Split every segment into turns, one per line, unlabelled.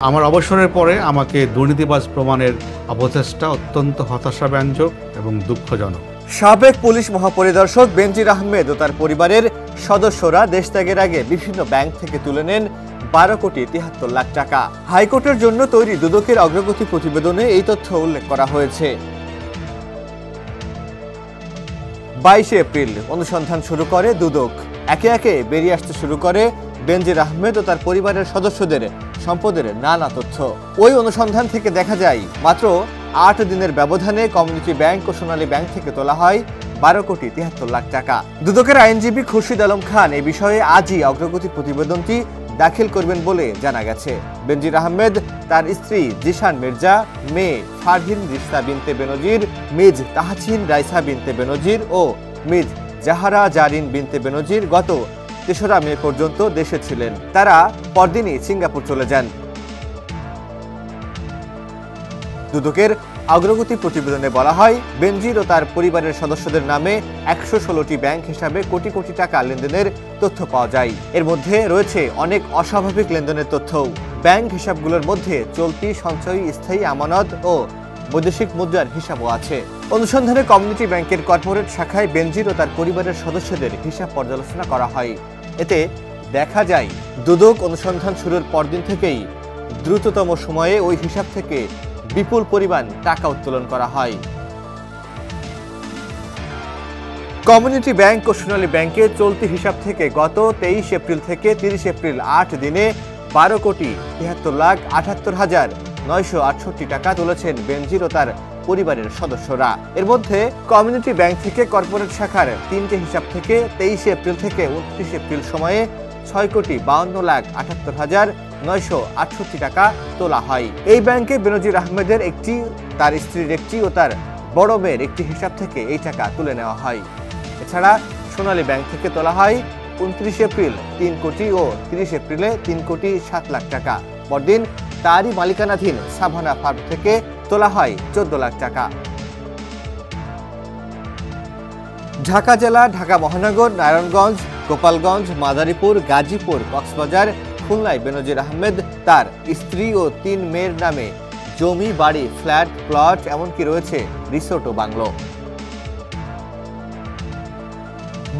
আমার অবসরের পরে আমাকে দুর্নীতিবাজ প্রমাণের অপচেষ্টা অত্যন্ত হতাশাব্যঞ্জক এবং দুঃখজনক।
সাবেক পুলিশ মহাপরিদর্শক বেনজির আহমেদ ও তার পরিবারের সদস্যরা দেশ ত্যাগের আগে বিভিন্ন ব্যাংক থেকে তুলে নেন 12 কোটি 73 লাখ টাকা। হাইকোর্টের জন্য তৈরি দুদকের অগ্রগতি প্রতিবেদনে এই তথ্য উল্লেখ করা হয়েছে। 22 এপ্রিল অনুসন্ধান শুরু করে দুদক। একে একে বেরিয়ে আসতে শুরু করে বেনজির আহমেদ ও তার পরিবারের সদস্যদের সম্পদের নানা তথ্য। ওই অনুসন্ধান থেকে দেখা যায় মাত্র 8 দিনের ব্যবধানে কমিউনিটি ব্যাংক ও সোনালী ব্যাংক থেকে তোলা হয় 12 কোটি 73 লাখ টাকা। দুদকের আইনজীবী খুরশিদ আলম খান এ বিষয়ে আজই অগ্রগতি প্রতিবেদনটি দাখিল করবেন বলে জানা গেছে। বেনজির আহমেদ, তার স্ত্রী জিশান মির্জা, মেয়ে ফারহিন রিশতা বিনতে বেনজির, মিজ তাহসিন রাইসা বিনতে বেনজির ও মিজ জাহারা জারিন বিনতে বেনজির গত 3রা মে পর্যন্ত দেশে ছিলেন। তারা পরদিনই সিঙ্গাপুর চলে যান। দুদকের অগ্রগতি প্রতিবেদনে বলা হয়, বেনজির ও তার পরিবারের সদস্যদের নামে 116টি ব্যাংক হিসাবে কোটি কোটি টাকা লেনদেনের তথ্য পাওয়া যায়। এর মধ্যে রয়েছে অনেক অস্বাভাবিক লেনদেনের তথ্যও। ব্যাংক হিসাবগুলোর মধ্যে চলতি, সঞ্চয়ী, স্থায়ী আমানত ও বৈদেশিক মুদ্রার হিসাবও আছে। অনুসন্ধানে কমিউনিটি ব্যাংকের কর্পোরেট শাখায় বেনজির ও তার পরিবারের সদস্যদের হিসাব পর্যালোচনা করা হয়। এতে দেখা যায় দুদক অনুসন্ধান শুরুর পরদিন থেকেই দ্রুততম সময়ে ওই হিসাব থেকে বিপুল পরিমাণ টাকা উত্তোলন করা হয়। কমিউনিটি ব্যাংক ও সোনালী ব্যাংকে চলতি হিসাব থেকে গত 23 এপ্রিল থেকে 30 এপ্রিল 8 দিনে 12 কোটি 73 লাখ 78,968 টাকা তুলেছেন বেনজির ও তার পরিবারের সদস্যরা। এর মধ্যে কমিউনিটি ব্যাংক থেকে কর্পোরেট শাখার 3টে হিসাব থেকে 23 এপ্রিল থেকে 29 এপ্রিল সময়ে 6 কোটি 52 লাখ 78,968 টাকা তোলা হয়। এই ব্যাংকে বেনজির আহমেদের একটি, তার স্ত্রীর একটি ও তার বড় মেয়ের একটি হিসাব থেকে এই টাকা তুলে নেওয়া হয়। এছাড়া সোনালী ব্যাংক থেকে তোলা হয় 29 এপ্রিল 3 কোটি ও 30 এপ্রিলে 3 কোটি 7 লাখ টাকা। পরদিন তারই মালিকানাধীন সাভানা ফার্ম থেকে তোলা হয় 14 লাখ টাকা। ঢাকা জেলা, ঢাকা মহানগর, নারায়ণগঞ্জ, গোপালগঞ্জ, মাদারীপুর, গাজীপুর, কক্সবাজার, খুলনায় বেনজির আহমেদ, তার স্ত্রী ও 3 মেয়ের নামে জমি, বাড়ি, ফ্ল্যাট, প্লট, এমনকি রয়েছে রিসোর্ট ও বাংলো।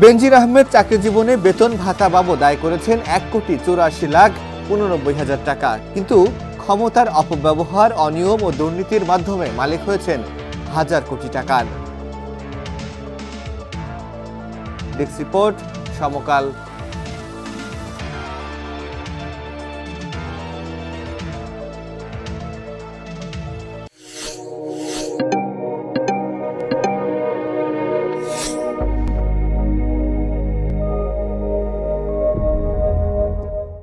বেনজির আহমেদ চাকরি জীবনে বেতন ভাতা বাবদ আয় করেছেন 1 কোটি 84 লাখ 89 হাজার টাকা, কিন্তু ক্ষমতার অপব্যবহার, অনিয়ম ও দুর্নীতির মাধ্যমে মালিক হয়েছেন হাজার কোটি টাকার। ডেস্ক রিপোর্ট, সমকাল।